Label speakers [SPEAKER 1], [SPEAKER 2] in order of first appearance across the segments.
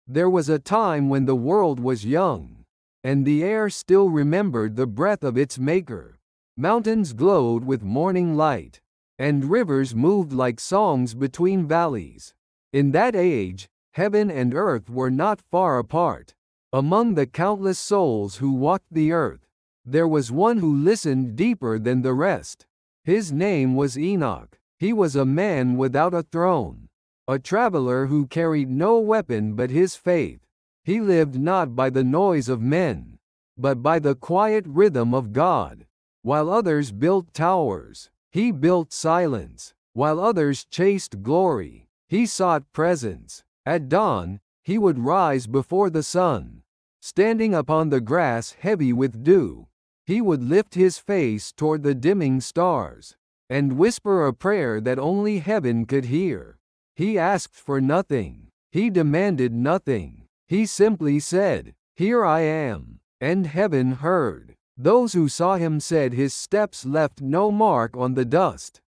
[SPEAKER 1] There was a time when the world was young, and the air still remembered the breath of its maker. Mountains glowed with morning light, and rivers moved like songs between valleys. In that age, heaven and earth were not far apart. Among the countless souls who walked the earth, there was one who listened deeper than the rest. His name was Enoch. He was a man without a throne, a traveler who carried no weapon but his faith. He lived not by the noise of men, but by the quiet rhythm of God. While others built towers, he built silence. While others chased glory, he sought presence. At dawn, he would rise before the sun. Standing upon the grass heavy with dew, he would lift his face toward the dimming stars, and whisper a prayer that only heaven could hear. He asked for nothing. He demanded nothing. He simply said, "Here I am," and heaven heard. Those who saw him said his steps left no mark on the dust.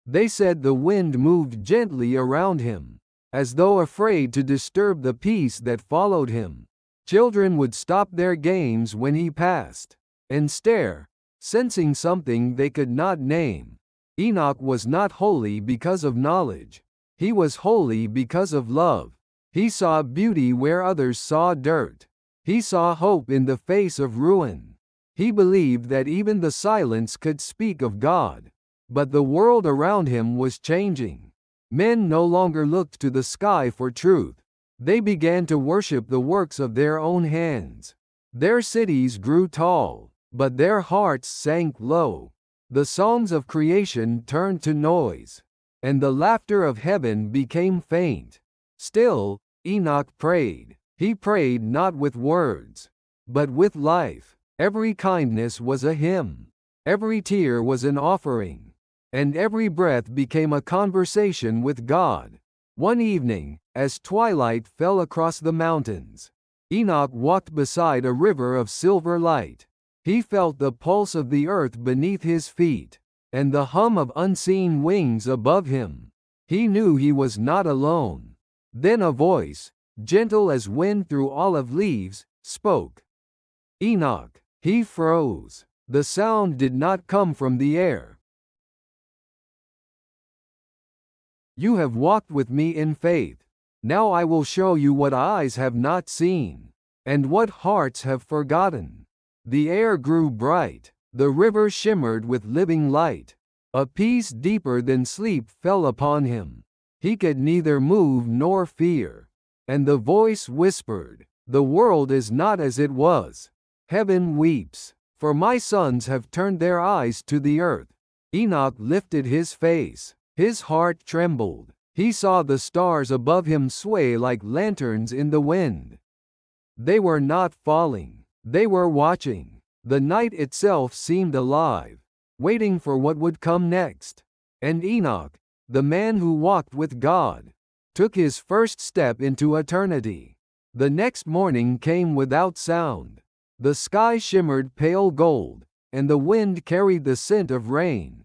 [SPEAKER 1] They said the wind moved gently around him, as though afraid to disturb the peace that followed him. Children would stop their games when he passed, and stare, sensing something they could not name. Enoch was not holy because of knowledge. He was holy because of love. He saw beauty where others saw dirt. He saw hope in the face of ruin. He believed that even the silence could speak of God. But the world around him was changing. Men no longer looked to the sky for truth. They began to worship the works of their own hands. Their cities grew tall, but their hearts sank low. The songs of creation turned to noise, and the laughter of heaven became faint. Still, Enoch prayed. He prayed not with words, but with life. Every kindness was a hymn. Every tear was an offering. And every breath became a conversation with God. One evening, as twilight fell across the mountains, Enoch walked beside a river of silver light. He felt the pulse of the earth beneath his feet, and the hum of unseen wings above him. He knew he was not alone. Then a voice, gentle as wind through olive leaves, spoke. Enoch. He froze. The sound did not come from the air. You have walked with me in faith. Now I will show you what eyes have not seen, and what hearts have forgotten. The air grew bright. The river shimmered with living light. A peace deeper than sleep fell upon him. He could neither move nor fear. And the voice whispered, "The world is not as it was. Heaven weeps, for my sons have turned their eyes to the earth." Enoch lifted his face. His heart trembled. He saw the stars above him sway like lanterns in the wind. They were not falling. They were watching. The night itself seemed alive, waiting for what would come next. And Enoch, the man who walked with God, took his first step into eternity. The next morning came without sound. The sky shimmered pale gold, and the wind carried the scent of rain.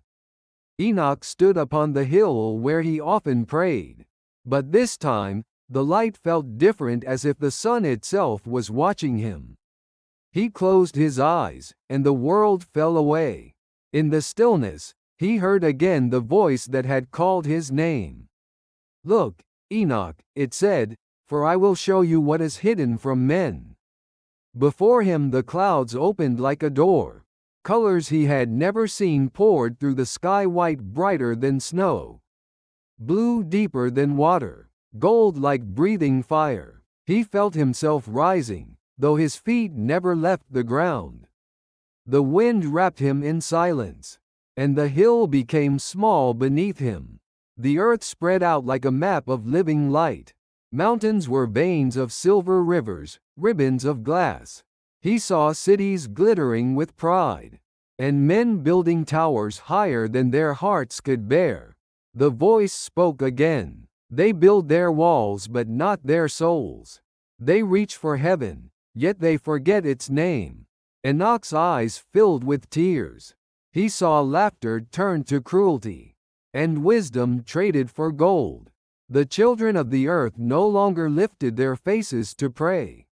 [SPEAKER 1] Enoch stood upon the hill where he often prayed. But this time, the light felt different, as if the sun itself was watching him. He closed his eyes, and the world fell away. In the stillness, he heard again the voice that had called his name. "Look, Enoch," it said, "for I will show you what is hidden from men." Before him the clouds opened like a door. Colors he had never seen poured through the sky, white brighter than snow, blue deeper than water, gold like breathing fire. He felt himself rising, though his feet never left the ground. The wind wrapped him in silence, and the hill became small beneath him. The earth spread out like a map of living light. Mountains were veins of silver, rivers, ribbons of glass. He saw cities glittering with pride, and men building towers higher than their hearts could bear. The voice spoke again. They build their walls but not their souls. They reach for heaven, yet they forget its name. Enoch's eyes filled with tears. He saw laughter turned to cruelty, and wisdom traded for gold. The children of the earth no longer lifted their faces to pray.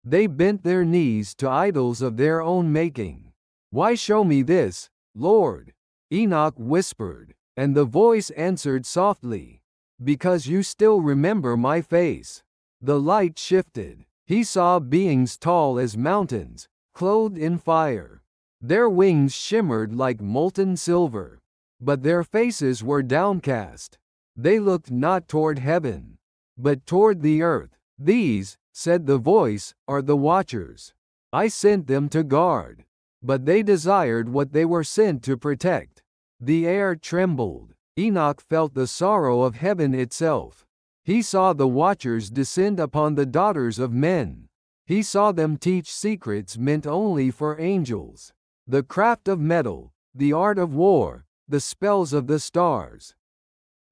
[SPEAKER 1] They bent their knees to idols of their own making. "Why show me this, Lord?" Enoch whispered, and the voice answered softly, "Because you still remember my face." The light shifted. He saw beings tall as mountains, clothed in fire. Their wings shimmered like molten silver, but their faces were downcast. They looked not toward heaven, but toward the earth. "These," said the voice, "are the watchers. I sent them to guard, but they desired what they were sent to protect." The air trembled. Enoch felt the sorrow of heaven itself. He saw the watchers descend upon the daughters of men. He saw them teach secrets meant only for angels. The craft of metal, the art of war, the spells of the stars.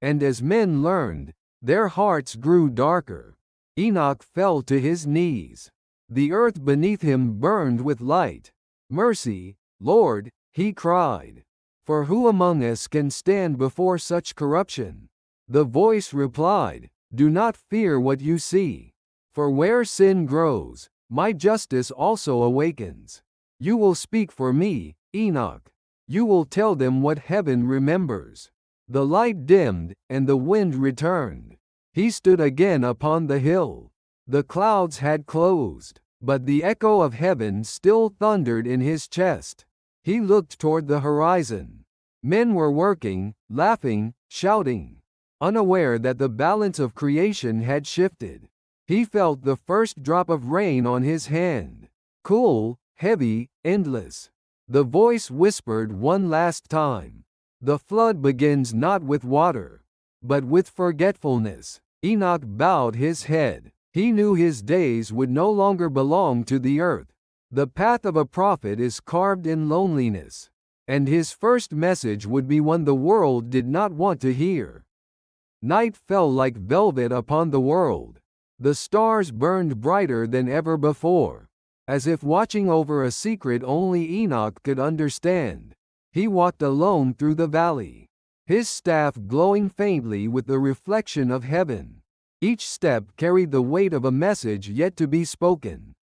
[SPEAKER 1] And as men learned, their hearts grew darker. Enoch fell to his knees. The earth beneath him burned with light. "Mercy, Lord," he cried. "For who among us can stand before such corruption?" The voice replied, "Do not fear what you see. For where sin grows, my justice also awakens. You will speak for me, Enoch. You will tell them what heaven remembers." The light dimmed, and the wind returned. He stood again upon the hill. The clouds had closed, but the echo of heaven still thundered in his chest. He looked toward the horizon. Men were working, laughing, shouting, unaware that the balance of creation had shifted. He felt the first drop of rain on his hand. Cool, heavy, endless. The voice whispered one last time. "The flood begins not with water, but with forgetfulness." Enoch bowed his head. He knew his days would no longer belong to the earth. The path of a prophet is carved in loneliness, and his first message would be one the world did not want to hear. Night fell like velvet upon the world. The stars burned brighter than ever before, as if watching over a secret only Enoch could understand. He walked alone through the valley, his staff glowing faintly with the reflection of heaven. Each step carried the weight of a message yet to be spoken.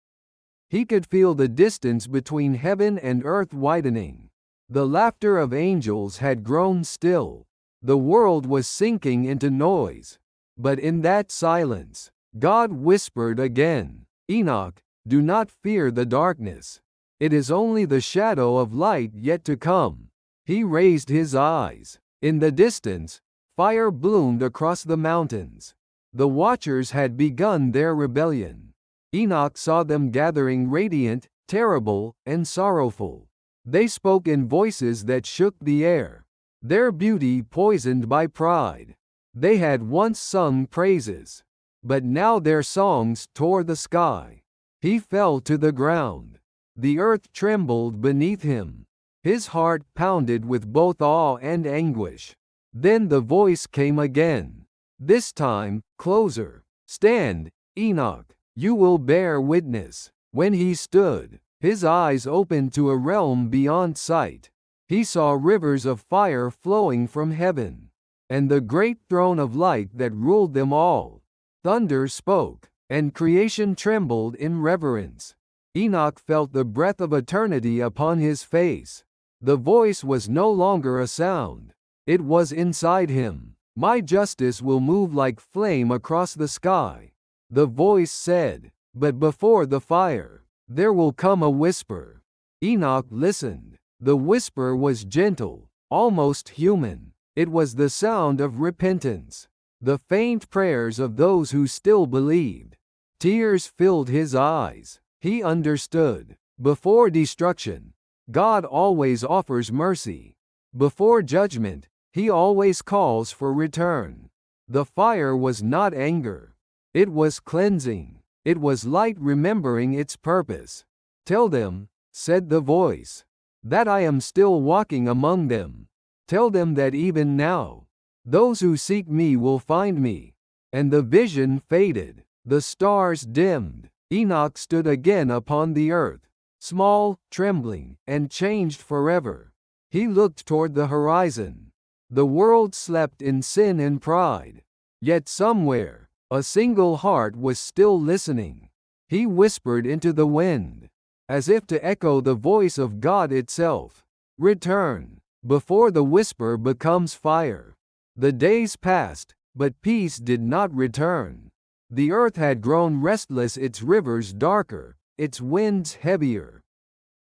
[SPEAKER 1] He could feel the distance between heaven and earth widening. The laughter of angels had grown still. The world was sinking into noise. But in that silence, God whispered again, "Enoch, do not fear the darkness. It is only the shadow of light yet to come." He raised his eyes. In the distance, fire bloomed across the mountains. The watchers had begun their rebellion. Enoch saw them gathering radiant, terrible, and sorrowful. They spoke in voices that shook the air, their beauty poisoned by pride. They had once sung praises, but now their songs tore the sky. He fell to the ground. The earth trembled beneath him. His heart pounded with both awe and anguish. Then the voice came again. This time, closer. "Stand, Enoch. You will bear witness." When he stood, his eyes opened to a realm beyond sight. He saw rivers of fire flowing from heaven, and the great throne of light that ruled them all. Thunder spoke, and creation trembled in reverence. Enoch felt the breath of eternity upon his face. The voice was no longer a sound. It was inside him. "My justice will move like flame across the sky," the voice said. "But before the fire, there will come a whisper." Enoch listened. The whisper was gentle, almost human. It was the sound of repentance, the faint prayers of those who still believed. Tears filled his eyes. He understood. Before destruction, God always offers mercy. Before judgment, He always calls for return. The fire was not anger. It was cleansing. It was light remembering its purpose. "Tell them," said the voice, "that I am still walking among them. Tell them that even now, those who seek me will find me." And the vision faded. The stars dimmed. Enoch stood again upon the earth, small, trembling, and changed forever. He looked toward the horizon. The world slept in sin and pride. Yet somewhere, a single heart was still listening. He whispered into the wind, as if to echo the voice of God itself. Return, before the whisper becomes fire. The days passed, but peace did not return. The earth had grown restless, its rivers darker, its winds heavier.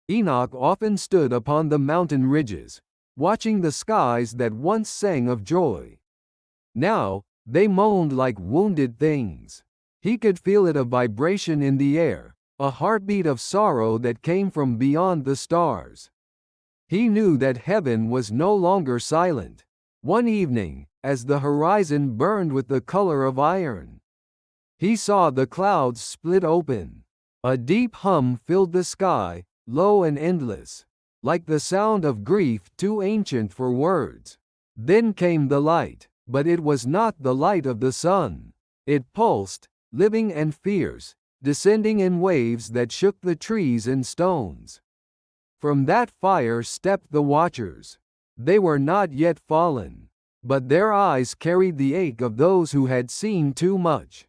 [SPEAKER 1] Enoch often stood upon the mountain ridges, watching the skies that once sang of joy. Now, they moaned like wounded things. He could feel it, a vibration in the air, a heartbeat of sorrow that came from beyond the stars. He knew that heaven was no longer silent. One evening, as the horizon burned with the color of iron, he saw the clouds split open. A deep hum filled the sky, low and endless, like the sound of grief too ancient for words. Then came the light, but it was not the light of the sun. It pulsed, living and fierce, descending in waves that shook the trees and stones. From that fire stepped the watchers. They were not yet fallen, but their eyes carried the ache of those who had seen too much.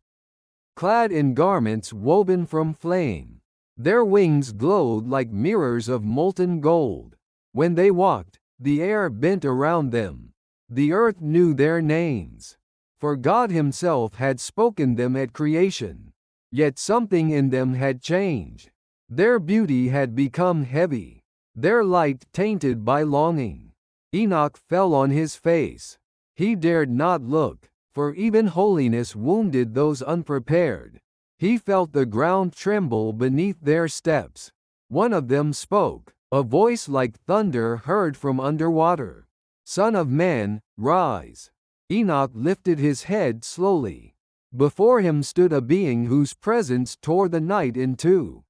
[SPEAKER 1] Clad in garments woven from flame, their wings glowed like mirrors of molten gold. When they walked, the air bent around them. The earth knew their names, for God Himself had spoken them at creation. Yet something in them had changed. Their beauty had become heavy, their light tainted by longing. Enoch fell on his face. He dared not look, for even holiness wounded those unprepared. He felt the ground tremble beneath their steps. One of them spoke, a voice like thunder heard from underwater. "Son of man, rise." Enoch lifted his head slowly. Before him stood a being whose presence tore the night in two.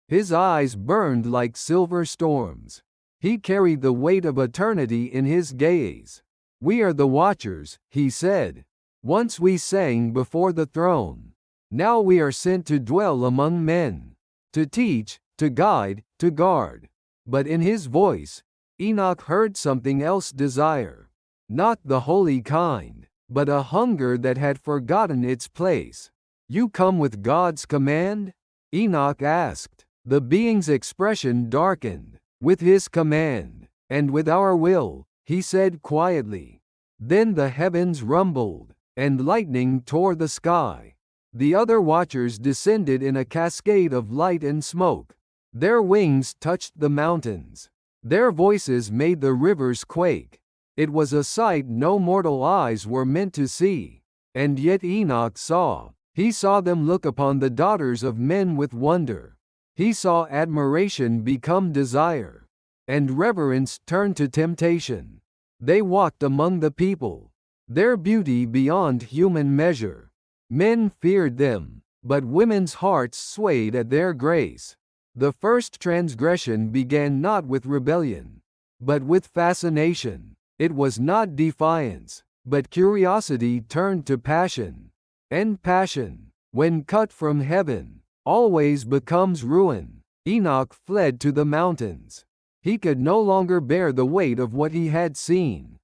[SPEAKER 1] His eyes burned like silver storms. He carried the weight of eternity in his gaze. "We are the watchers," he said. "Once we sang before the throne. Now we are sent to dwell among men, to teach, to guide, to guard." But in his voice, Enoch heard something else: desire. Not the holy kind, but a hunger that had forgotten its place. "You come with God's command?" Enoch asked. The being's expression darkened. "With His command, and with our will," he said quietly. Then the heavens rumbled, and lightning tore the sky. The other watchers descended in a cascade of light and smoke. Their wings touched the mountains. Their voices made the rivers quake. It was a sight no mortal eyes were meant to see. And yet Enoch saw. He saw them look upon the daughters of men with wonder. He saw admiration become desire, and reverence turn to temptation. They walked among the people, their beauty beyond human measure. Men feared them, but women's hearts swayed at their grace. The first transgression began not with rebellion, but with fascination. It was not defiance, but curiosity turned to passion. And passion, when cut from heaven, always becomes ruin. Enoch fled to the mountains. He could no longer bear the weight of what he had seen.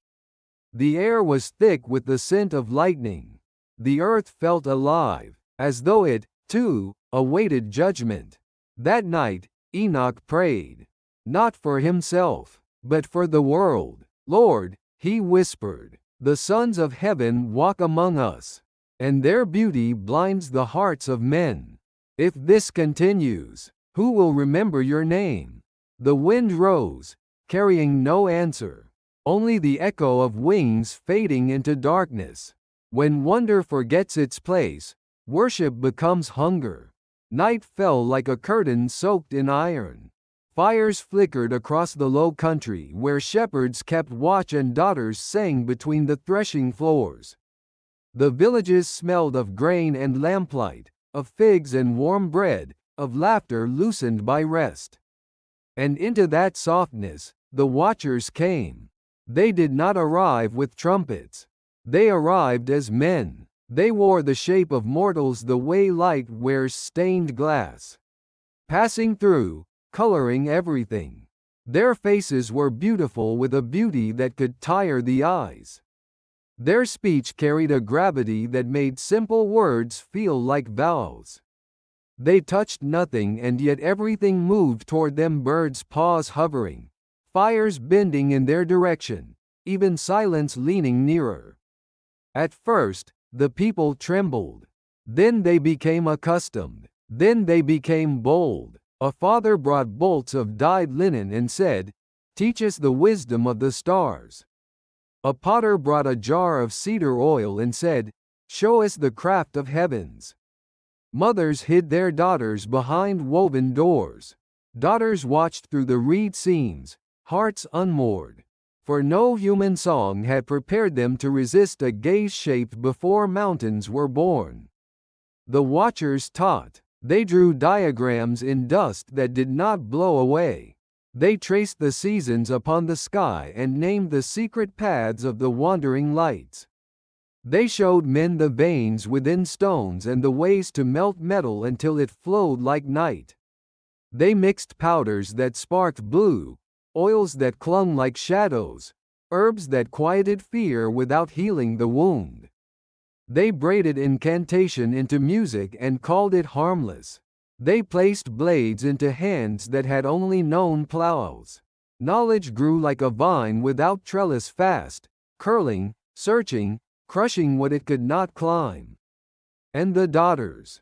[SPEAKER 1] The air was thick with the scent of lightning. The earth felt alive, as though it, too, awaited judgment. That night, Enoch prayed, not for himself, but for the world. "Lord," he whispered, "the sons of heaven walk among us, and their beauty blinds the hearts of men. If this continues, who will remember your name?" The wind rose, carrying no answer, only the echo of wings fading into darkness. When wonder forgets its place, worship becomes hunger. Night fell like a curtain soaked in iron. Fires flickered across the low country where shepherds kept watch and daughters sang between the threshing floors. The villages smelled of grain and lamplight, of figs and warm bread, of laughter loosened by rest. And into that softness, the watchers came. They did not arrive with trumpets. They arrived as men. They wore the shape of mortals the way light wears stained glass, passing through, coloring everything. Their faces were beautiful with a beauty that could tire the eyes. Their speech carried a gravity that made simple words feel like vows. They touched nothing and yet everything moved toward them, birds' paws hovering, fires bending in their direction, even silence leaning nearer. At first, the people trembled. Then they became accustomed. Then they became bold. A father brought bolts of dyed linen and said, "Teach us the wisdom of the stars." A potter brought a jar of cedar oil and said, "Show us the craft of heavens." Mothers hid their daughters behind woven doors. Daughters watched through the reed seams, hearts unmoored. For no human song had prepared them to resist a gaze shaped before mountains were born. The watchers taught. They drew diagrams in dust that did not blow away. They traced the seasons upon the sky and named the secret paths of the wandering lights. They showed men the veins within stones and the ways to melt metal until it flowed like night. They mixed powders that sparked blue, oils that clung like shadows, herbs that quieted fear without healing the wound. They braided incantation into music and called it harmless. They placed blades into hands that had only known plows. Knowledge grew like a vine without trellis, fast, curling, searching, crushing what it could not climb. And the daughters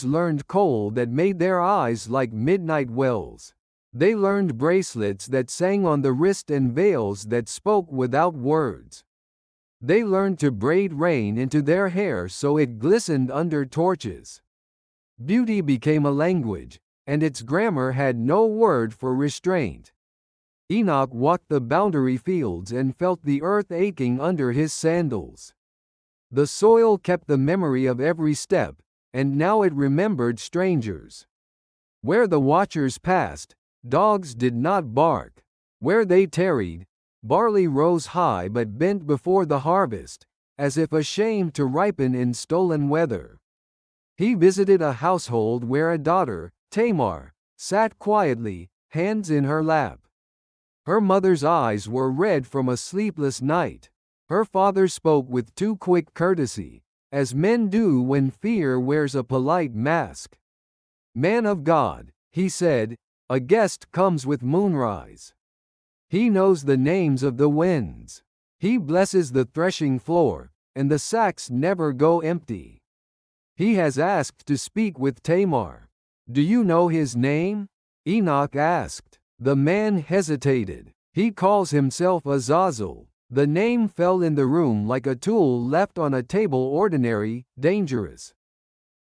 [SPEAKER 1] learned coal that made their eyes like midnight wells. They learned bracelets that sang on the wrist and veils that spoke without words. They learned to braid rain into their hair so it glistened under torches. Beauty became a language, and its grammar had no word for restraint. Enoch walked the boundary fields and felt the earth aching under his sandals. The soil kept the memory of every step, and now it remembered strangers. Where the watchers passed, dogs did not bark. Where they tarried, barley rose high but bent before the harvest, as if ashamed to ripen in stolen weather. He visited a household where a daughter, Tamar, sat quietly, hands in her lap. Her mother's eyes were red from a sleepless night. Her father spoke with too quick courtesy, as men do when fear wears a polite mask. "Man of God," he said, "a guest comes with moonrise. He knows the names of the winds. He blesses the threshing floor, and the sacks never go empty. He has asked to speak with Tamar. Do you know his name?" Enoch asked. The man hesitated. "He calls himself Azazel." The name fell in the room like a tool left on a table, ordinary, dangerous.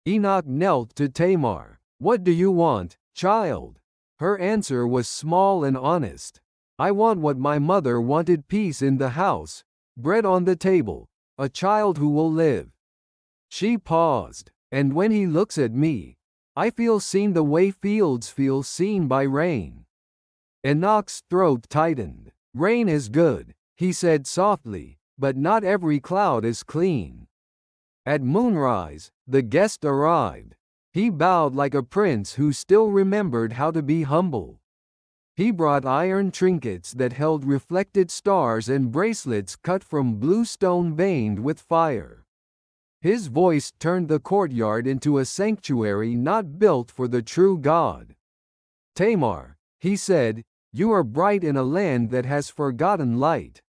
[SPEAKER 1] Enoch knelt to Tamar. "What do you want, child?" Her answer was small and honest. "I want what my mother wanted, peace in the house, bread on the table, a child who will live." She paused. "And when he looks at me, I feel seen the way fields feel seen by rain." Enoch's throat tightened. "Rain is good," he said softly, "but not every cloud is clean." At moonrise, the guest arrived. He bowed like a prince who still remembered how to be humble. He brought iron trinkets that held reflected stars and bracelets cut from blue stone veined with fire. His voice turned the courtyard into a sanctuary not built for the true God. "Tamar," he said, "you are bright in a land that has forgotten light.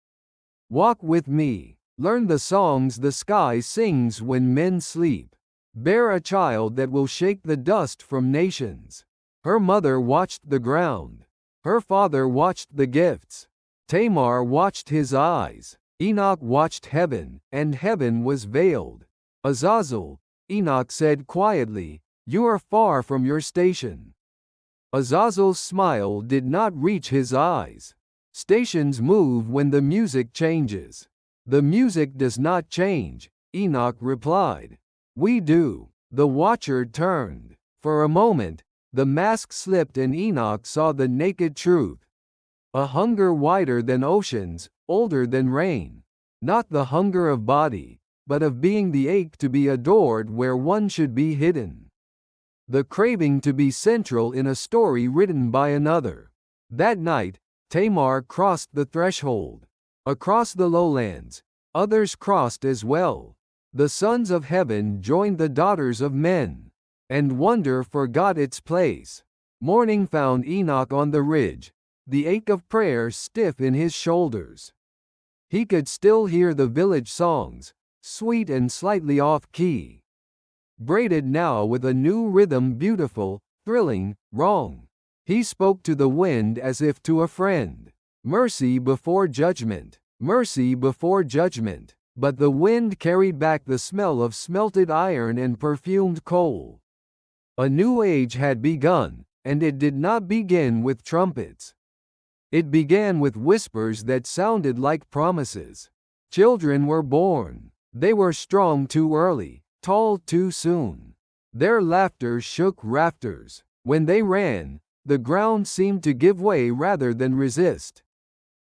[SPEAKER 1] Walk with me. Learn the songs the sky sings when men sleep. Bear a child that will shake the dust from nations." Her mother watched the ground. Her father watched the gifts. Tamar watched his eyes. Enoch watched heaven, and heaven was veiled. "Azazel," Enoch said quietly, "you are far from your station." Azazel's smile did not reach his eyes. Stations move when the music changes. "The music does not change," Enoch replied. "We do." The watcher turned. For a moment, the mask slipped and Enoch saw the naked truth. A hunger wider than oceans, older than rain. Not the hunger of body, but of being, the ache to be adored where one should be hidden. The craving to be central in a story written by another. That night, Tamar crossed the threshold. Across the lowlands, Others crossed as well. The sons of heaven joined the daughters of men, and wonder forgot its place. Morning found Enoch on the ridge, the ache of prayer stiff in his shoulders. He could still hear the village songs, sweet and slightly off-key, braided now with a new rhythm, beautiful, thrilling, wrong. He spoke to the wind as if to a friend. Mercy before judgment. Mercy before judgment. But the wind carried back the smell of smelted iron and perfumed coal. A new age had begun, and it did not begin with trumpets. It began with whispers that sounded like promises. Children were born. They were strong too early, tall too soon. Their laughter shook rafters. When they ran, the ground seemed to give way rather than resist.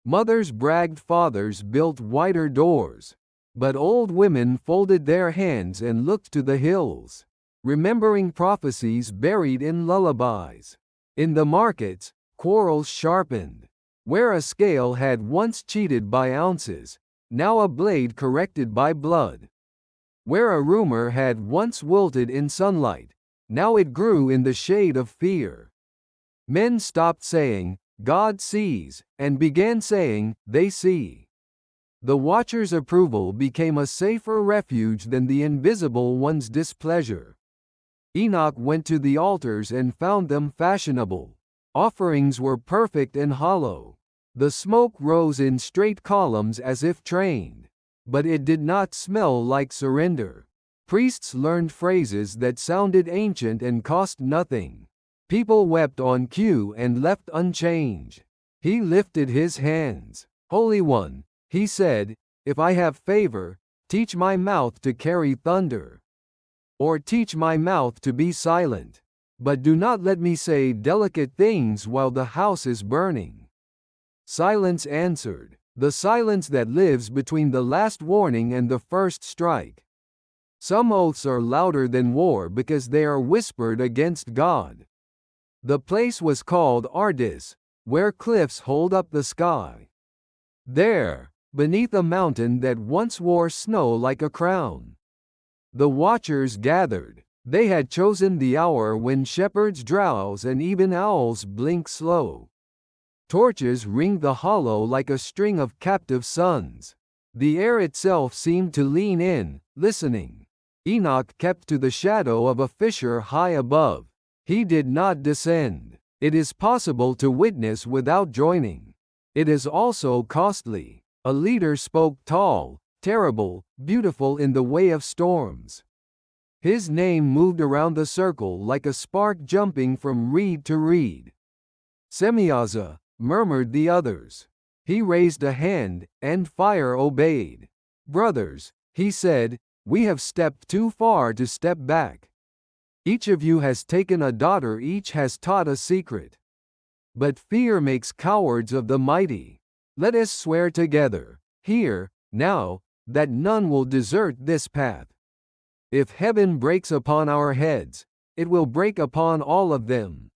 [SPEAKER 1] Mothers bragged, fathers built wider doors. But old women folded their hands and looked to the hills, remembering prophecies buried in lullabies. In the markets, quarrels sharpened. Where a scale had once cheated by ounces, now a blade corrected by blood. Where a rumor had once wilted in sunlight, now it grew in the shade of fear. Men stopped saying, "God sees," and began saying, "They see." The watcher's approval became a safer refuge than the invisible one's displeasure. Enoch went to the altars and found them fashionable. Offerings were perfect and hollow. The smoke rose in straight columns as if trained. But it did not smell like surrender. Priests learned phrases that sounded ancient and cost nothing. People wept on cue and left unchanged. He lifted his hands. "Holy One," he said, "if I have favor, teach my mouth to carry thunder. Or teach my mouth to be silent. But do not let me say delicate things while the house is burning." Silence answered, the silence that lives between the last warning and the first strike. Some oaths are louder than war because they are whispered against God. The place was called Ardis, where cliffs hold up the sky. There, beneath a mountain that once wore snow like a crown, the watchers gathered. They had chosen the hour when shepherds drowse and even owls blink slow. Torches ringed the hollow like a string of captive suns. The air itself seemed to lean in, listening. Enoch kept to the shadow of a fissure high above. He did not descend. It is possible to witness without joining. It is also costly. A leader spoke tall, terrible, beautiful in the way of storms. His name moved around the circle like a spark jumping from reed to reed. "Semyaza," murmured the others. He raised a hand, and fire obeyed. "Brothers," he said, "we have stepped too far to step back. Each of you has taken a daughter, each has taught a secret. But fear makes cowards of the mighty. Let us swear together, here, now, that none will desert this path. If heaven breaks upon our heads, it will break upon all of them.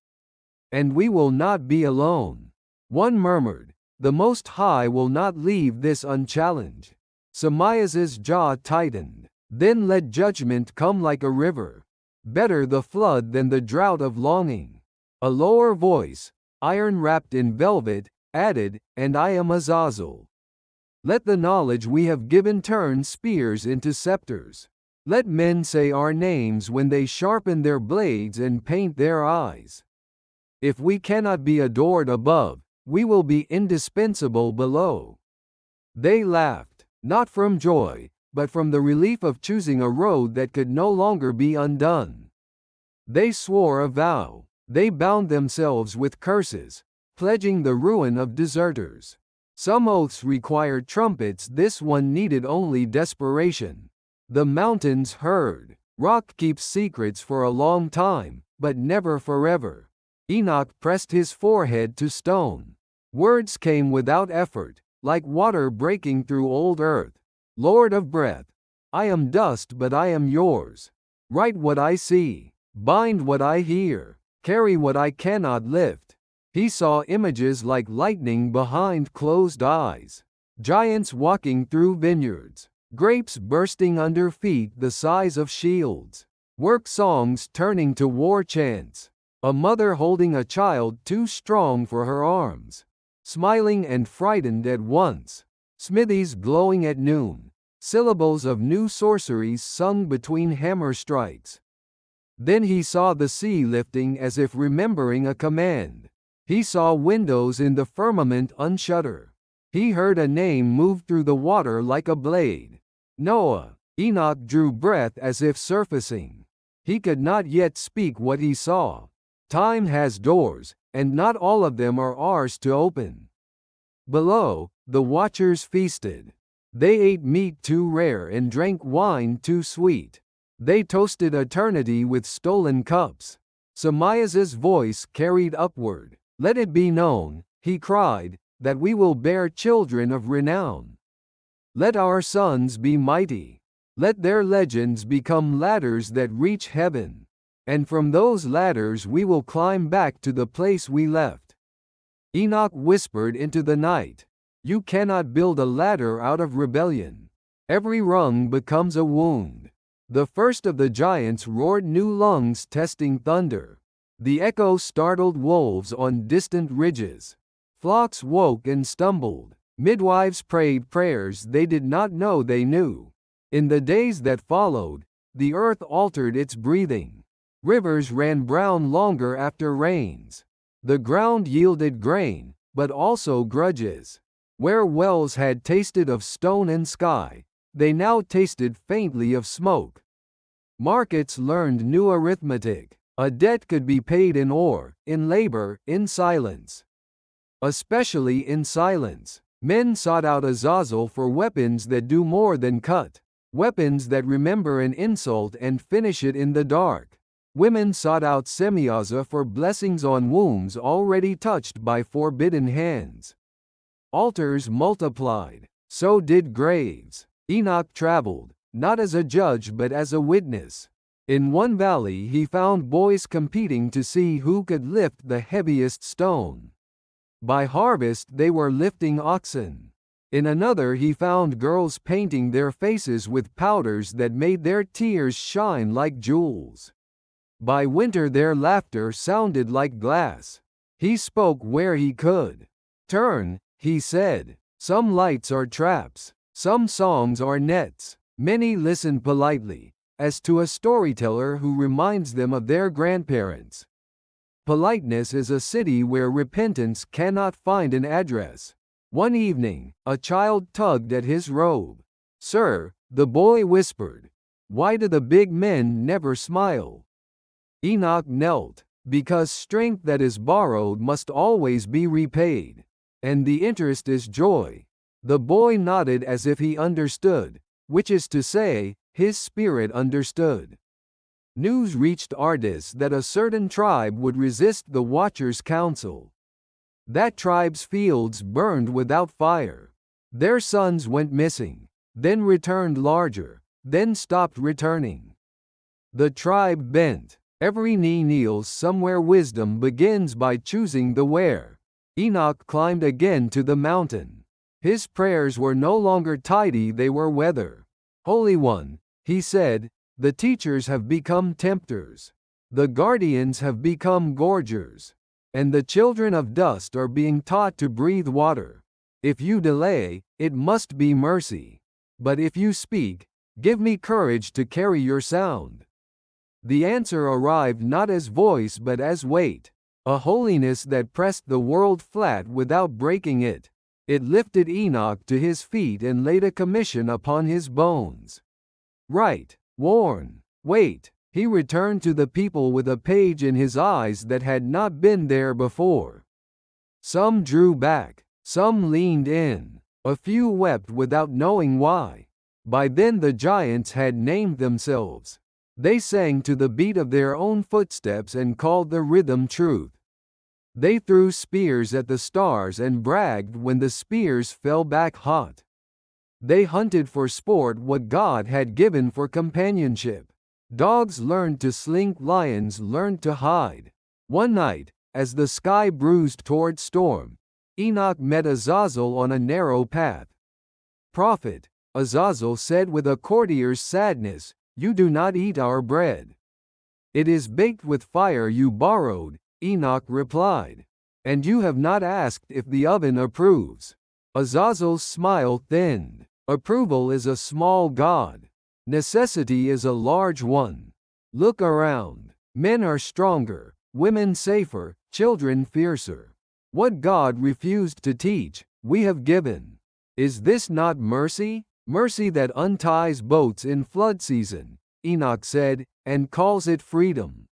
[SPEAKER 1] And we will not be alone." One murmured, "The Most High will not leave this unchallenged." Samias's jaw tightened. "Then let judgment come like a river. Better the flood than the drought of longing." A lower voice, iron wrapped in velvet, added, "And I am Azazel. Let the knowledge we have given turn spears into scepters. Let men say our names when they sharpen their blades and paint their eyes. If we cannot be adored above, we will be indispensable below." They laughed, not from joy, but from the relief of choosing a road that could no longer be undone. They swore a vow. They bound themselves with curses, pledging the ruin of deserters. Some oaths required trumpets, this one needed only desperation. The mountains heard. Rock keeps secrets for a long time, but never forever. Enoch pressed his forehead to stone. Words came without effort, like water breaking through old earth. "Lord of breath, I am dust but I am yours. Write what I see, bind what I hear, carry what I cannot lift." He saw images like lightning behind closed eyes. Giants walking through vineyards. Grapes bursting under feet the size of shields. Work songs turning to war chants. A mother holding a child too strong for her arms. Smiling and frightened at once. Smithies glowing at noon. Syllables of new sorceries sung between hammer strikes. Then he saw the sea lifting as if remembering a command. He saw windows in the firmament unshutter. He heard a name move through the water like a blade. Noah. Enoch drew breath as if surfacing. He could not yet speak what he saw. Time has doors, and not all of them are ours to open. Below, the watchers feasted. They ate meat too rare and drank wine too sweet. They toasted eternity with stolen cups. Samias's voice carried upward. Let it be known, he cried, that we will bear children of renown. Let our sons be mighty. Let their legends become ladders that reach heaven. And from those ladders we will climb back to the place we left. Enoch whispered into the night. You cannot build a ladder out of rebellion. Every rung becomes a wound. The first of the giants roared new lungs testing thunder. The echo startled wolves on distant ridges. Flocks woke and stumbled. Midwives prayed prayers they did not know they knew. In the days that followed, the earth altered its breathing. Rivers ran brown longer after rains. The ground yielded grain, but also grudges. Where wells had tasted of stone and sky, they now tasted faintly of smoke. Markets learned new arithmetic. A debt could be paid in ore, in labor, in silence. Especially in silence. Men sought out Azazel for weapons that do more than cut. Weapons that remember an insult and finish it in the dark. Women sought out Semyaza for blessings on wombs already touched by forbidden hands. Altars multiplied. So did graves. Enoch traveled, not as a judge but as a witness. In one valley he found boys competing to see who could lift the heaviest stone. By harvest they were lifting oxen. In another he found girls painting their faces with powders that made their tears shine like jewels. By winter their laughter sounded like glass. He spoke where he could. Turn, he said. Some lights are traps. Some songs are nets. Many listen politely, as to a storyteller who reminds them of their grandparents. Politeness is a city where repentance cannot find an address. One evening, a child tugged at his robe. Sir, the boy whispered, why do the big men never smile? Enoch knelt, because strength that is borrowed must always be repaid. And the interest is joy. The boy nodded as if he understood, which is to say, his spirit understood. News reached Ardis that a certain tribe would resist the Watchers' counsel. That tribe's fields burned without fire. Their sons went missing, then returned larger, then stopped returning. The tribe bent. Every knee kneels somewhere. Wisdom begins by choosing the where. Enoch climbed again to the mountain. His prayers were no longer tidy, they were weather. Holy One, he said, the teachers have become tempters. The guardians have become gorgers. And the children of dust are being taught to breathe water. If you delay, it must be mercy. But if you speak, give me courage to carry your sound. The answer arrived not as voice but as weight. A holiness that pressed the world flat without breaking it. It lifted Enoch to his feet and laid a commission upon his bones. Write, warn, wait. He returned to the people with a page in his eyes that had not been there before. Some drew back, some leaned in, a few wept without knowing why. By then the giants had named themselves. They sang to the beat of their own footsteps and called the rhythm truth. They threw spears at the stars and bragged when the spears fell back hot. They hunted for sport what God had given for companionship. Dogs learned to slink, lions learned to hide. One night, as the sky bruised toward storm, Enoch met Azazel on a narrow path. Prophet, Azazel said with a courtier's sadness, you do not eat our bread. It is baked with fire you borrowed, Enoch replied. And you have not asked if the oven approves. Azazel's smile thinned. Approval is a small god. Necessity is a large one. Look around. Men are stronger, women safer, children fiercer. What God refused to teach, we have given. Is this not mercy? Mercy that unties boats in flood season, Enoch said, and calls it freedom.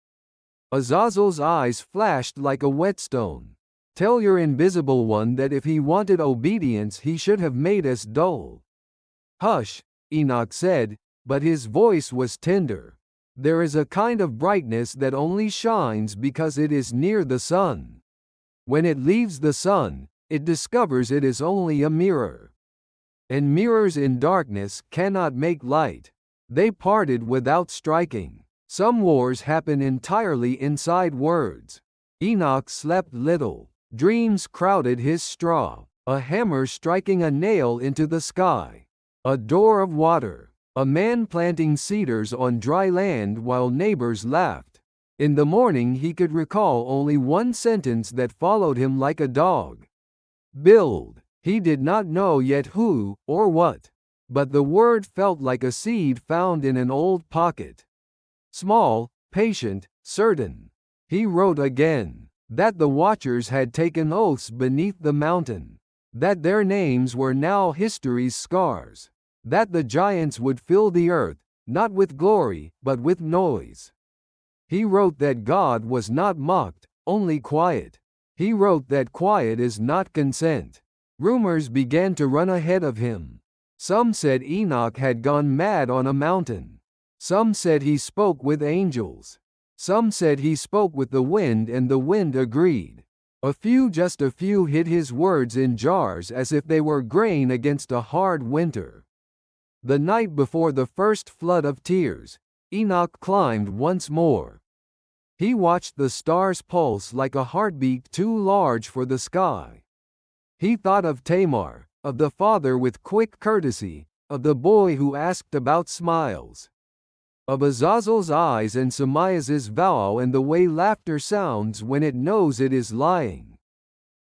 [SPEAKER 1] Azazel's eyes flashed like a whetstone. Tell your invisible one that if he wanted obedience he should have made us dull. Hush, Enoch said, but his voice was tender. There is a kind of brightness that only shines because it is near the sun. When it leaves the sun, it discovers it is only a mirror. And mirrors in darkness cannot make light. They parted without striking. Some wars happen entirely inside words. Enoch slept little. Dreams crowded his straw. A hammer striking a nail into the sky. A door of water. A man planting cedars on dry land while neighbors laughed. In the morning he could recall only one sentence that followed him like a dog. Build. He did not know yet who, or what. But the word felt like a seed found in an old pocket. Small, patient, certain. He wrote again. That the watchers had taken oaths beneath the mountain. That their names were now history's scars. That the giants would fill the earth, not with glory, but with noise. He wrote that God was not mocked, only quiet. He wrote that quiet is not consent. Rumors began to run ahead of him. Some said Enoch had gone mad on a mountain. Some said he spoke with angels. Some said he spoke with the wind and the wind agreed. Just a few hid his words in jars as if they were grain against a hard winter. The night before the first flood of tears, Enoch climbed once more. He watched the stars pulse like a heartbeat too large for the sky. He thought of Tamar, of the father with quick courtesy, of the boy who asked about smiles. Of Azazel's eyes and Samias's vow and the way laughter sounds when it knows it is lying.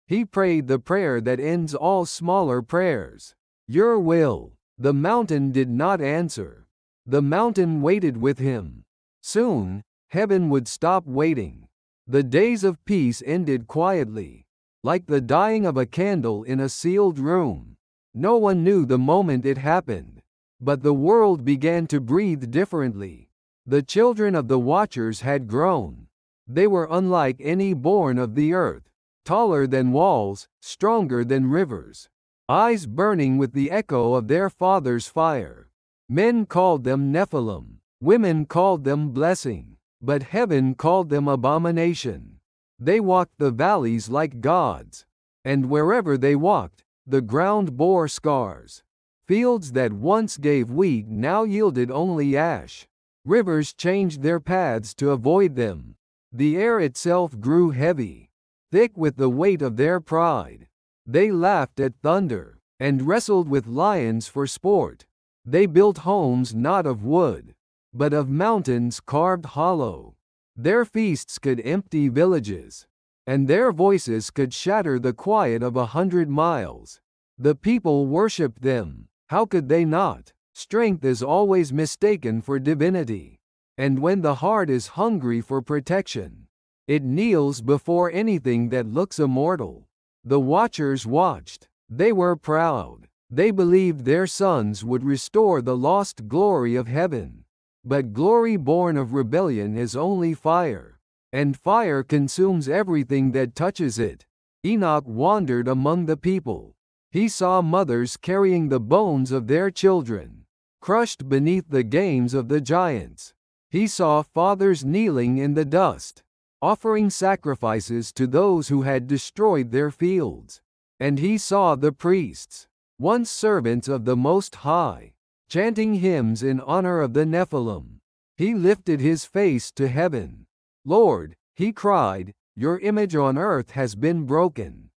[SPEAKER 1] He prayed the prayer that ends all smaller prayers. Your will. The mountain did not answer. The mountain waited with him. Soon, heaven would stop waiting. The days of peace ended quietly. Like the dying of a candle in a sealed room. No one knew the moment it happened. But the world began to breathe differently. The children of the watchers had grown. They were unlike any born of the earth. Taller than walls, stronger than rivers. Eyes burning with the echo of their father's fire. Men called them Nephilim. Women called them blessing. But heaven called them abomination. They walked the valleys like gods. And wherever they walked, the ground bore scars. Fields that once gave wheat now yielded only ash. Rivers changed their paths to avoid them. The air itself grew heavy, thick with the weight of their pride. They laughed at thunder, and wrestled with lions for sport. They built homes not of wood, but of mountains carved hollow. Their feasts could empty villages, and their voices could shatter the quiet of 100 miles. The people worshipped them. How could they not? Strength is always mistaken for divinity. And when the heart is hungry for protection, it kneels before anything that looks immortal. The watchers watched. They were proud. They believed their sons would restore the lost glory of heaven. But glory born of rebellion is only fire. And fire consumes everything that touches it. Enoch wandered among the people. He saw mothers carrying the bones of their children, crushed beneath the games of the giants. He saw fathers kneeling in the dust, offering sacrifices to those who had destroyed their fields. And he saw the priests, once servants of the Most High, chanting hymns in honor of the Nephilim. He lifted his face to heaven. Lord, he cried, your image on earth has been broken.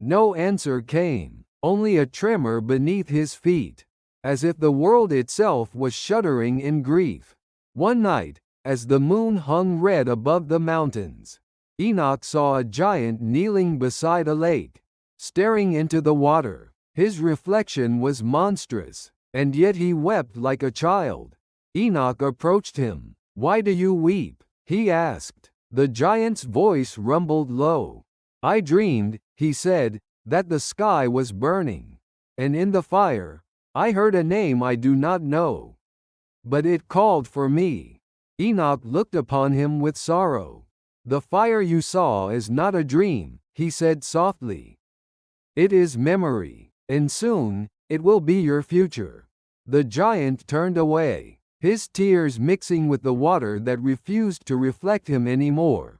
[SPEAKER 1] No answer came. only a tremor beneath his feet, as if the world itself was shuddering in grief. One night, as the moon hung red above the mountains, Enoch saw a giant kneeling beside a lake, staring into the water. His reflection was monstrous, and yet he wept like a child. Enoch approached him. "Why do you weep?" he asked. The giant's voice rumbled low. "I dreamed," he said, "that the sky was burning, and in the fire, I heard a name I do not know. But it called for me." Enoch looked upon him with sorrow. "The fire you saw is not a dream," he said softly. "It is memory, and soon, it will be your future." The giant turned away, his tears mixing with the water that refused to reflect him anymore.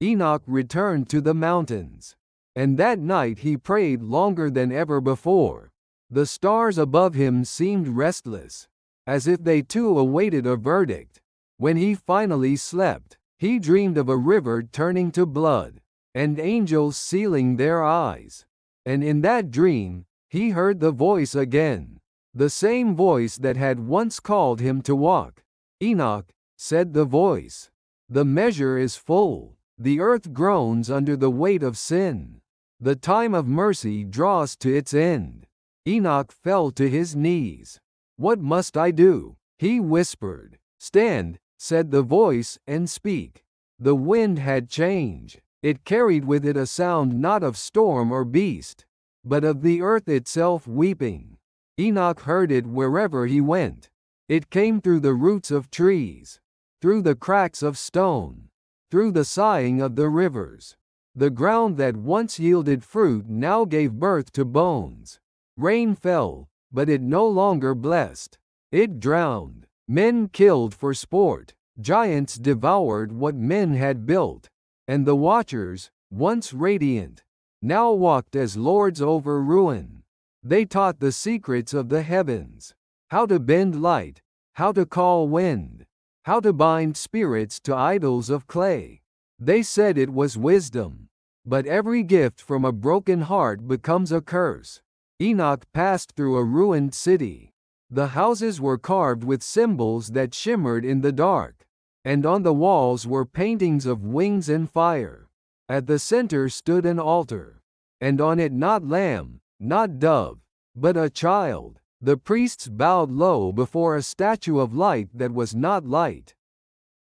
[SPEAKER 1] Enoch returned to the mountains, and that night he prayed longer than ever before. The stars above him seemed restless, as if they too awaited a verdict. When he finally slept, he dreamed of a river turning to blood, and angels sealing their eyes. And in that dream, he heard the voice again, the same voice that had once called him to walk. "Enoch," said the voice, "the measure is full. The earth groans under the weight of sin. The time of mercy draws to its end." Enoch fell to his knees. "What must I do?" he whispered. "Stand," said the voice, "and speak." The wind had changed. It carried with it a sound not of storm or beast, but of the earth itself weeping. Enoch heard it wherever he went. It came through the roots of trees, through the cracks of stone, through the sighing of the rivers. The ground that once yielded fruit now gave birth to bones. Rain fell, but it no longer blessed. It drowned. Men killed for sport. Giants devoured what men had built. And the watchers, once radiant, now walked as lords over ruin. They taught the secrets of the heavens, how to bend light, how to call wind, how to bind spirits to idols of clay. They said it was wisdom. But every gift from a broken heart becomes a curse. Enoch passed through a ruined city. The houses were carved with symbols that shimmered in the dark, and on the walls were paintings of wings and fire. At the center stood an altar, and on it not lamb, not dove, but a child. The priests bowed low before a statue of light that was not light.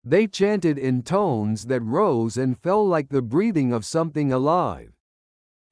[SPEAKER 1] They chanted in tones that rose and fell like the breathing of something alive.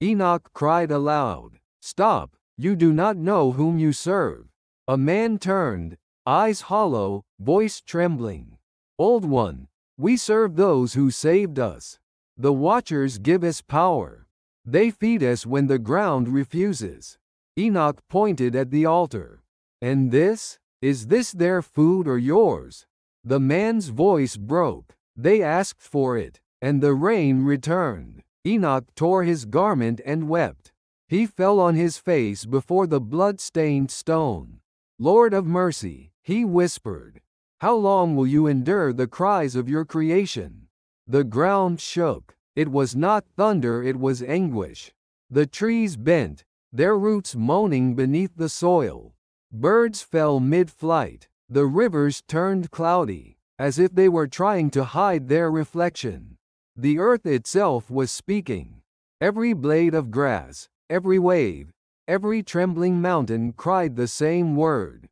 [SPEAKER 1] Enoch cried aloud, "Stop, you do not know whom you serve." A man turned, eyes hollow, voice trembling. "Old One, we serve those who saved us. The Watchers give us power. They feed us when the ground refuses." Enoch pointed at the altar. "And this? Is this their food or yours?" The man's voice broke. "They asked for it, and the rain returned." Enoch tore his garment and wept. He fell on his face before the blood-stained stone. "Lord of mercy," he whispered, "how long will you endure the cries of your creation?" The ground shook. It was not thunder, it was anguish. The trees bent, their roots moaning beneath the soil. Birds fell mid-flight. The rivers turned cloudy, as if they were trying to hide their reflection. The earth itself was speaking. Every blade of grass, every wave, every trembling mountain cried the same word.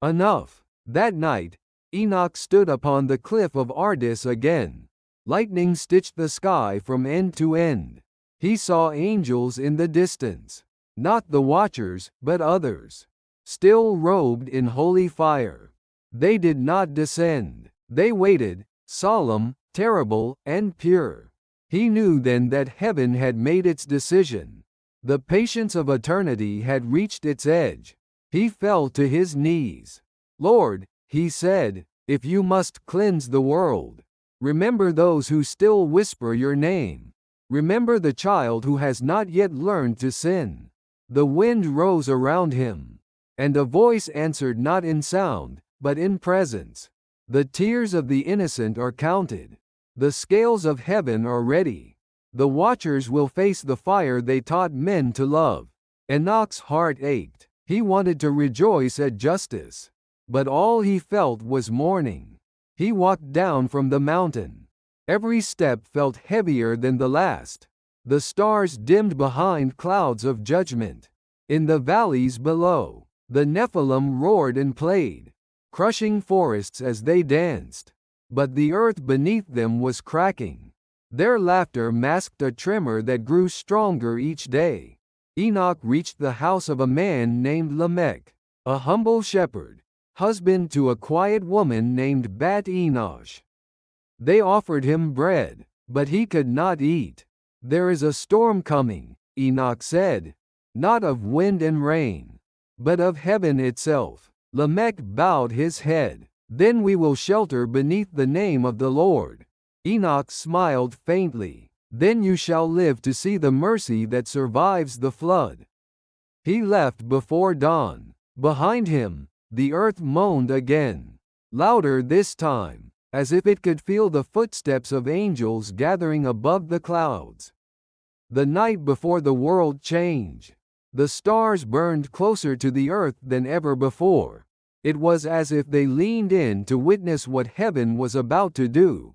[SPEAKER 1] Enough. That night, Enoch stood upon the cliff of Ardis again. Lightning stitched the sky from end to end. He saw angels in the distance. Not the Watchers, but others, still robed in holy fire. They did not descend. They waited, solemn, terrible, and pure. He knew then that heaven had made its decision. The patience of eternity had reached its edge. He fell to his knees. "Lord," he said, "if you must cleanse the world, remember those who still whisper your name. Remember the child who has not yet learned to sin." The wind rose around him, and a voice answered not in sound, but in presence. "The tears of the innocent are counted. The scales of heaven are ready. The Watchers will face the fire they taught men to love." Enoch's heart ached. He wanted to rejoice at justice, but all he felt was mourning. He walked down from the mountain. Every step felt heavier than the last. The stars dimmed behind clouds of judgment. In the valleys below, the Nephilim roared and played, crushing forests as they danced. But the earth beneath them was cracking. Their laughter masked a tremor that grew stronger each day. Enoch reached the house of a man named Lamech, a humble shepherd, husband to a quiet woman named Bat Enosh. They offered him bread, but he could not eat. "There is a storm coming," Enoch said, "not of wind and rain, but of heaven itself." Lamech bowed his head. "Then we will shelter beneath the name of the Lord." Enoch smiled faintly. "Then you shall live to see the mercy that survives the flood." He left before dawn. Behind him, the earth moaned again, louder this time, as if it could feel the footsteps of angels gathering above the clouds. The night before the world changed. The stars burned closer to the earth than ever before. It was as if they leaned in to witness what heaven was about to do.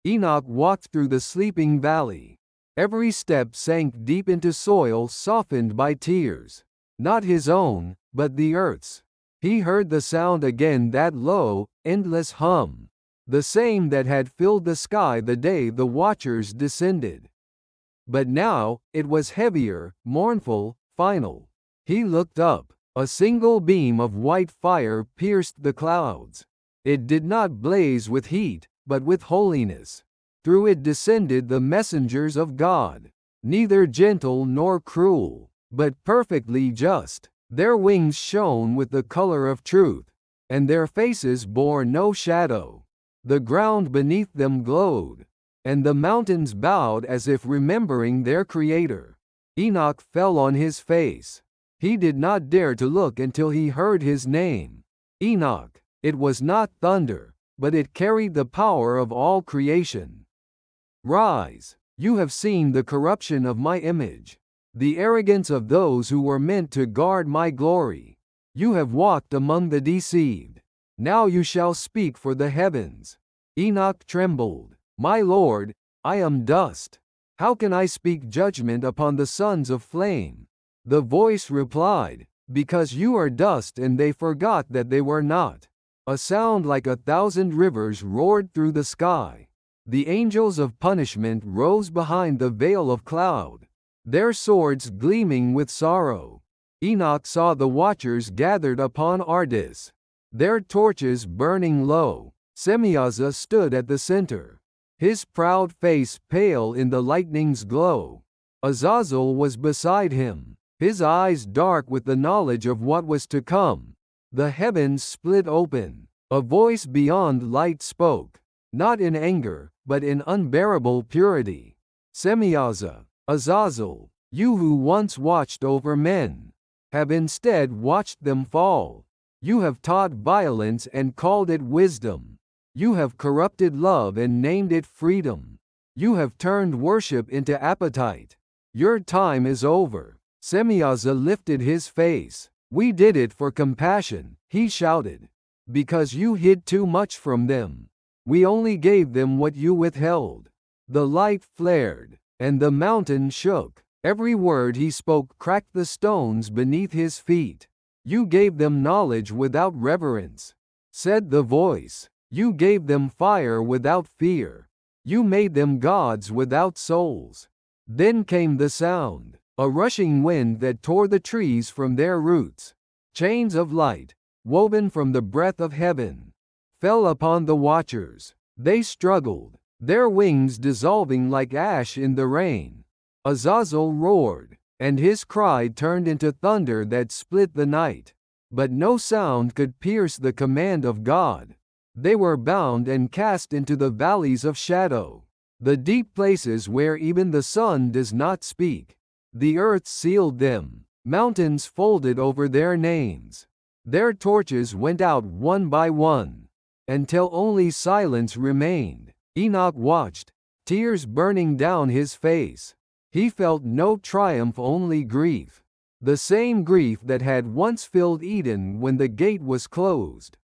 [SPEAKER 1] Enoch walked through the sleeping valley. Every step sank deep into soil softened by tears. Not his own, but the earth's. He heard the sound again, that low, endless hum. The same that had filled the sky the day the watchers descended. But now, it was heavier, mournful, final. He looked up. A single beam of white fire pierced the clouds. It did not blaze with heat, but with holiness. Through it descended the messengers of God, neither gentle nor cruel, but perfectly just. Their wings shone with the color of truth, and their faces bore no shadow. The ground beneath them glowed, and the mountains bowed as if remembering their Creator. Enoch fell on his face. He did not dare to look until he heard his name. Enoch. It was not thunder, but it carried the power of all creation. "Rise, you have seen the corruption of my image, the arrogance of those who were meant to guard my glory. You have walked among the deceived. Now you shall speak for the heavens." Enoch trembled. "My Lord, I am dust. How can I speak judgment upon the sons of flame?" The voice replied, "Because you are dust and they forgot that they were not." A sound like 1,000 rivers roared through the sky. The angels of punishment rose behind the veil of cloud, their swords gleaming with sorrow. Enoch saw the watchers gathered upon Ardis, their torches burning low. Semyaza stood at the center, his proud face pale in the lightning's glow. Azazel was beside him, his eyes dark with the knowledge of what was to come. The heavens split open. A voice beyond light spoke, not in anger, but in unbearable purity. "Semyaza, Azazel, you who once watched over men, have instead watched them fall. You have taught violence and called it wisdom. You have corrupted love and named it freedom. You have turned worship into appetite. Your time is over." Semyaza lifted his face. "We did it for compassion," he shouted. "Because you hid too much from them. We only gave them what you withheld." The light flared, and the mountain shook. Every word he spoke cracked the stones beneath his feet. "You gave them knowledge without reverence," said the voice. "You gave them fire without fear. You made them gods without souls." Then came the sound, a rushing wind that tore the trees from their roots. Chains of light, woven from the breath of heaven, fell upon the watchers. They struggled, their wings dissolving like ash in the rain. Azazel roared, and his cry turned into thunder that split the night. But no sound could pierce the command of God. They were bound and cast into the valleys of shadow, the deep places where even the sun does not speak. The earth sealed them. Mountains folded over their names. Their torches went out one by one, until only silence remained. Enoch watched, tears burning down his face. He felt no triumph, only grief. the same grief that had once filled Eden when the gate was closed.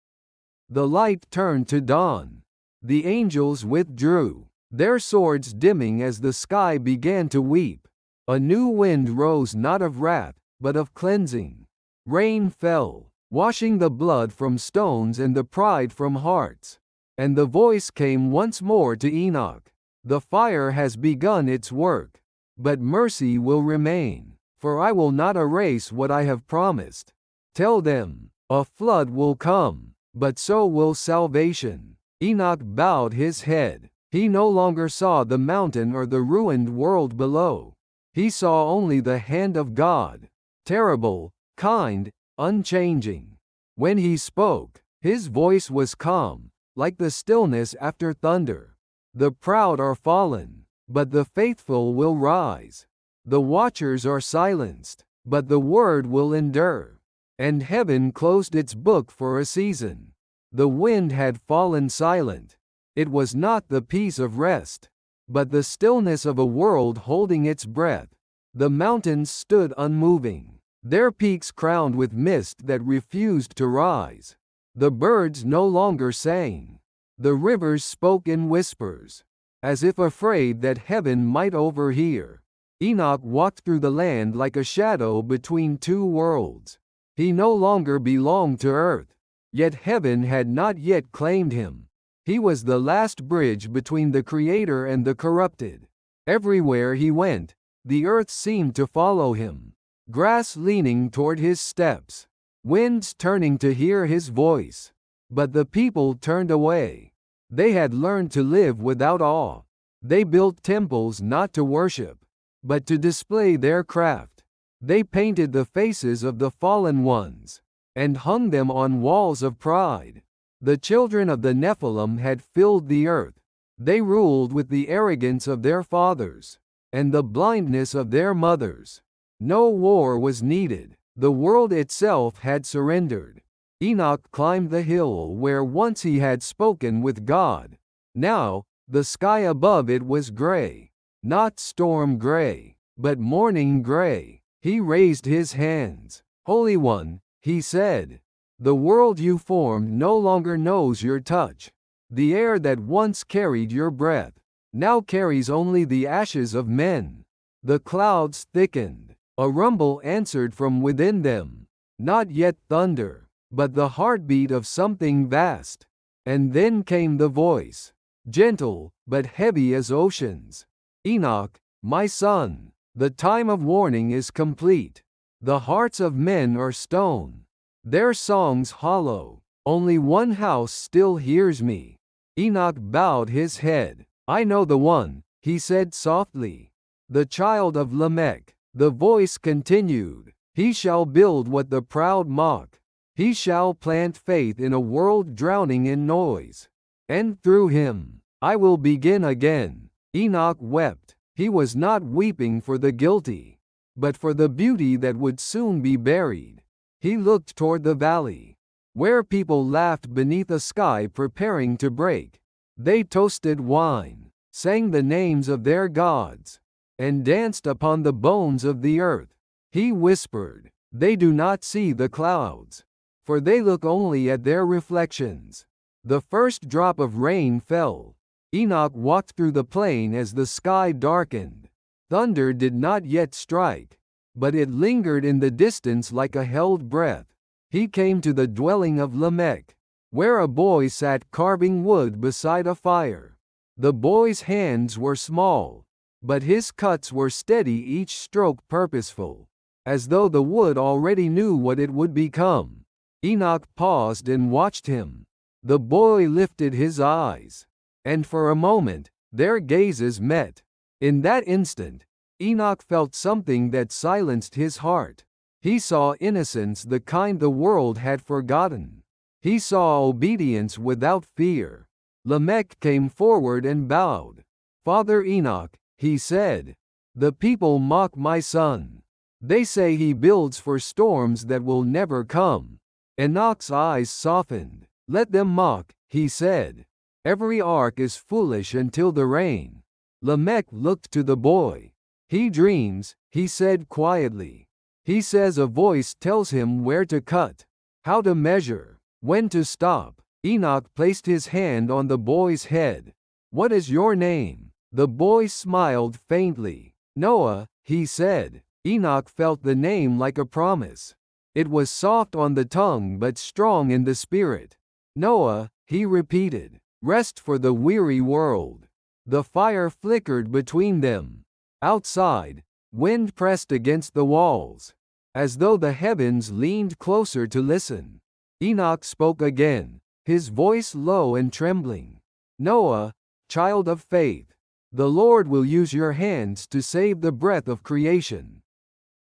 [SPEAKER 1] The light turned to dawn. The angels withdrew, their swords dimming as the sky began to weep. A new wind rose, not of wrath, but of cleansing. Rain fell, washing the blood from stones and the pride from hearts. And the voice came once more to Enoch. The fire has begun its work, but mercy will remain, for I will not erase what I have promised. Tell them, a flood will come, but so will salvation. Enoch bowed his head. He no longer saw the mountain or the ruined world below. He saw only the hand of God, terrible, kind, unchanging. When he spoke, his voice was calm, like the stillness after thunder. The proud are fallen, but the faithful will rise. The watchers are silenced, but the word will endure. And heaven closed its book for a season. The wind had fallen silent. It was not the peace of rest, but the stillness of a world holding its breath. The mountains stood unmoving, their peaks crowned with mist that refused to rise. The birds no longer sang. The rivers spoke in whispers, as if afraid that heaven might overhear. Enoch walked through the land like a shadow between two worlds. He no longer belonged to earth, yet heaven had not yet claimed him. He was the last bridge between the Creator and the corrupted. Everywhere he went, the earth seemed to follow him, grass leaning toward his steps, winds turning to hear his voice. But the people turned away. They had learned to live without awe. They built temples not to worship, but to display their craft. They painted the faces of the fallen ones, and hung them on walls of pride. The children of the Nephilim had filled the earth. They ruled with the arrogance of their fathers, and the blindness of their mothers. No war was needed. The world itself had surrendered. Enoch climbed the hill where once he had spoken with God. Now, the sky above it was gray. Not storm gray, but morning gray. He raised his hands. Holy One, he said, the world you formed no longer knows your touch. The air that once carried your breath now carries only the ashes of men. The clouds thickened. A rumble answered from within them. Not yet thunder, but the heartbeat of something vast. And then came the voice, gentle, but heavy as oceans. Enoch, my son, the time of warning is complete. The hearts of men are stone, their songs hollow. Only one house still hears me. Enoch bowed his head. I know the one, he said softly. The child of Lamech. The voice continued. He shall build what the proud mock. He shall plant faith in a world drowning in noise. And through him, I will begin again. Enoch wept. He was not weeping for the guilty, but for the beauty that would soon be buried. He looked toward the valley, where people laughed beneath a sky preparing to break. They toasted wine, sang the names of their gods, and danced upon the bones of the earth. He whispered, they do not see the clouds, for they look only at their reflections. The first drop of rain fell. Enoch walked through the plain as the sky darkened. Thunder did not yet strike, but it lingered in the distance like a held breath. He came to the dwelling of Lamech, where a boy sat carving wood beside a fire. The boy's hands were small, but his cuts were steady, each stroke purposeful, as though the wood already knew what it would become. Enoch paused and watched him. The boy lifted his eyes, and for a moment, their gazes met. In that instant, Enoch felt something that silenced his heart. He saw innocence, the kind the world had forgotten. He saw obedience without fear. Lamech came forward and bowed. Father Enoch, he said, the people mock my son. They say he builds for storms that will never come. Enoch's eyes softened. Let them mock, he said. Every ark is foolish until the rain. Lamech looked to the boy. He dreams, he said quietly. He says a voice tells him where to cut, how to measure, when to stop. Enoch placed his hand on the boy's head. "What is your name?" The boy smiled faintly. "Noah," he said. Enoch felt the name like a promise. It was soft on the tongue but strong in the spirit. "Noah," he repeated. "Rest for the weary world." The fire flickered between them. Outside, wind pressed against the walls, as though the heavens leaned closer to listen. Enoch spoke again, his voice low and trembling. "Noah, child of faith, the Lord will use your hands to save the breath of creation.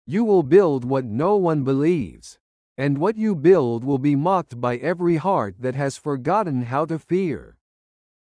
[SPEAKER 1] You will build what no one believes, and what you build will be mocked by every heart that has forgotten how to fear.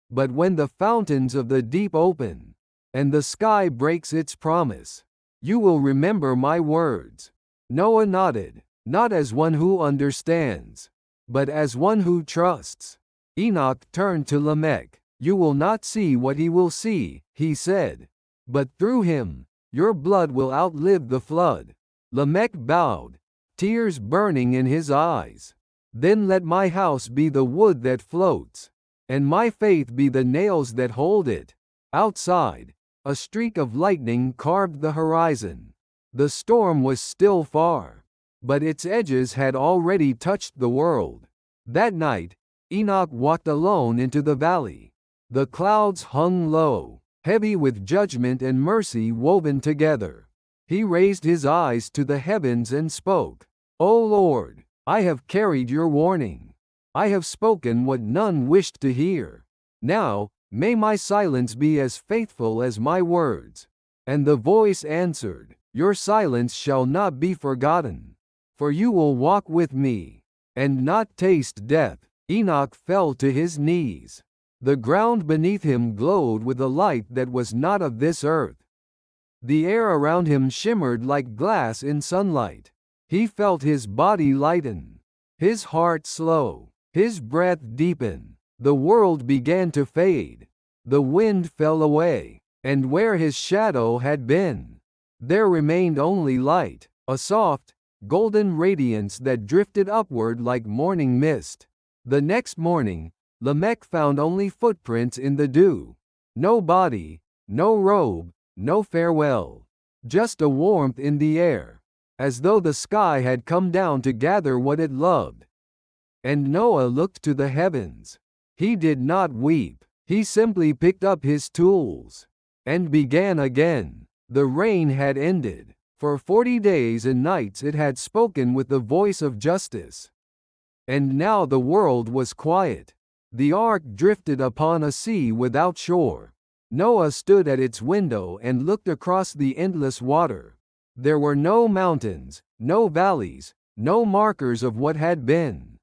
[SPEAKER 1] But when the fountains of the deep open, and the sky breaks its promise, you will remember my words." Noah nodded, not as one who understands, but as one who trusts. Enoch turned to Lamech. "You will not see what he will see," he said. "But through him, your blood will outlive the flood." Lamech bowed, tears burning in his eyes. "Then let my house be the wood that floats, and my faith be the nails that hold it." Outside, a streak of lightning carved the horizon. The storm was still far, but its edges had already touched the world. That night, Enoch walked alone into the valley. The clouds hung low, heavy with judgment and mercy woven together. He raised his eyes to the heavens and spoke, "O Lord, I have carried your warning. I have spoken what none wished to hear. Now, may my silence be as faithful as my words." And the voice answered, "Your silence shall not be forgotten, for you will walk with me, and not taste death." Enoch fell to his knees. The ground beneath him glowed with a light that was not of this earth. The air around him shimmered like glass in sunlight. He felt his body lighten, his heart slow, his breath deepen. The world began to fade. The wind fell away, and where his shadow had been, there remained only light, a soft, golden radiance that drifted upward like morning mist. The next morning, Lamech found only footprints in the dew. No body, no robe, no farewell. Just a warmth in the air, as though the sky had come down to gather what it loved. And Noah looked to the heavens. He did not weep. He simply picked up his tools and began again. The rain had ended. For 40 days and nights it had spoken with the voice of justice. And now the world was quiet. The ark drifted upon a sea without shore. Noah stood at its window and looked across the endless water. There were no mountains, no valleys, no markers of what had been.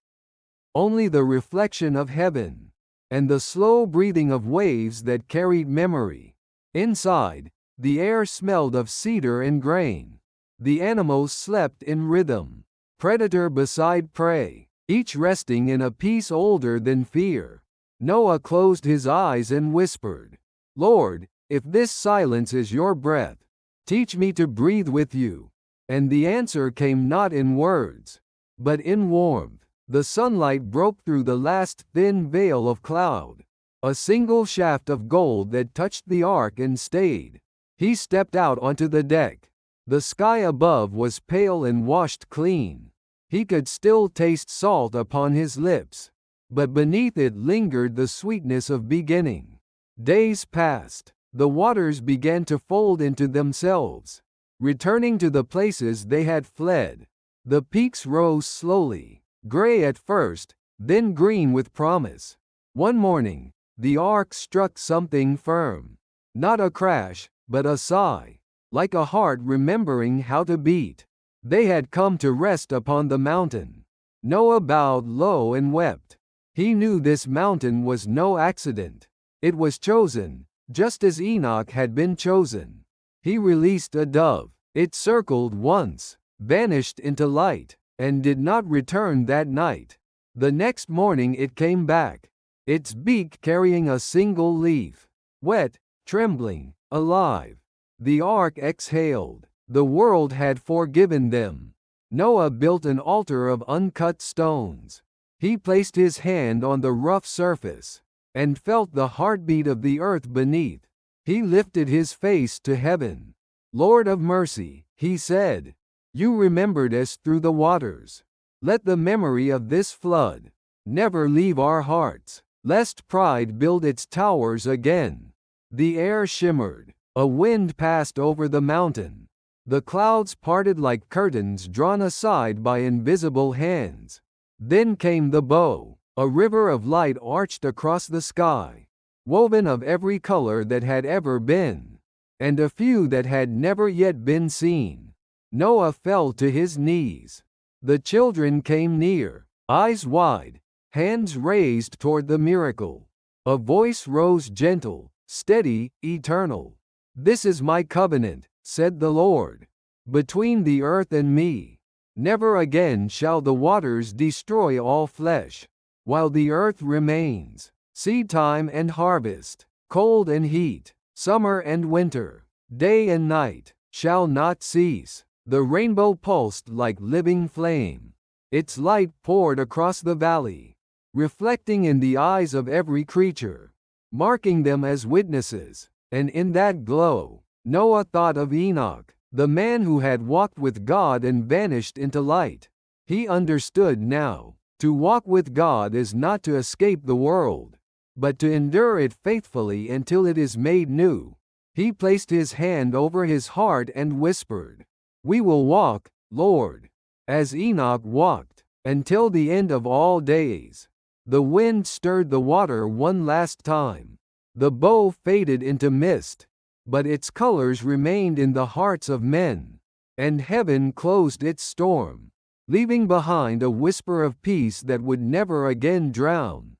[SPEAKER 1] Only the reflection of heaven, and the slow breathing of waves that carried memory. Inside, the air smelled of cedar and grain. The animals slept in rhythm, predator beside prey, each resting in a peace older than fear. Noah closed his eyes and whispered, "Lord, if this silence is your breath, teach me to breathe with you." And the answer came not in words, but in warmth. The sunlight broke through the last thin veil of cloud. A single shaft of gold that touched the ark and stayed. He stepped out onto the deck. The sky above was pale and washed clean. He could still taste salt upon his lips, but beneath it lingered the sweetness of beginning. Days passed. The waters began to fold into themselves, returning to the places they had fled. The peaks rose slowly, gray at first, then green with promise. One morning, the ark struck something firm. Not a crash, but a sigh, like a heart remembering how to beat. They had come to rest upon the mountain. Noah bowed low and wept. He knew this mountain was no accident. It was chosen, just as Enoch had been chosen. He released a dove. It circled once, vanished into light, and did not return that night. The next morning it came back, its beak carrying a single leaf. Wet, trembling, alive. The ark exhaled. The world had forgiven them. Noah built an altar of uncut stones. He placed his hand on the rough surface and felt the heartbeat of the earth beneath. He lifted his face to heaven. Lord of mercy, he said, you remembered us through the waters. Let the memory of this flood never leave our hearts, lest pride build its towers again. The air shimmered. A wind passed over the mountain. The clouds parted like curtains drawn aside by invisible hands. Then came the bow. A river of light arched across the sky, woven of every color that had ever been, and a few that had never yet been seen. Noah fell to his knees. The children came near, eyes wide, hands raised toward the miracle. A voice rose gentle, steady, eternal. This is my covenant, said the Lord, between the earth and me. Never again shall the waters destroy all flesh. While the earth remains, seedtime and harvest, cold and heat, summer and winter, day and night, shall not cease. The rainbow pulsed like living flame. Its light poured across the valley, reflecting in the eyes of every creature, marking them as witnesses. And in that glow, Noah thought of Enoch, the man who had walked with God and vanished into light. He understood now. To walk with God is not to escape the world, but to endure it faithfully until it is made new. He placed his hand over his heart and whispered, we will walk, Lord, as Enoch walked, until the end of all days. The wind stirred the water one last time. The bow faded into mist, but its colors remained in the hearts of men, and heaven closed its storm, leaving behind a whisper of peace that would never again drown.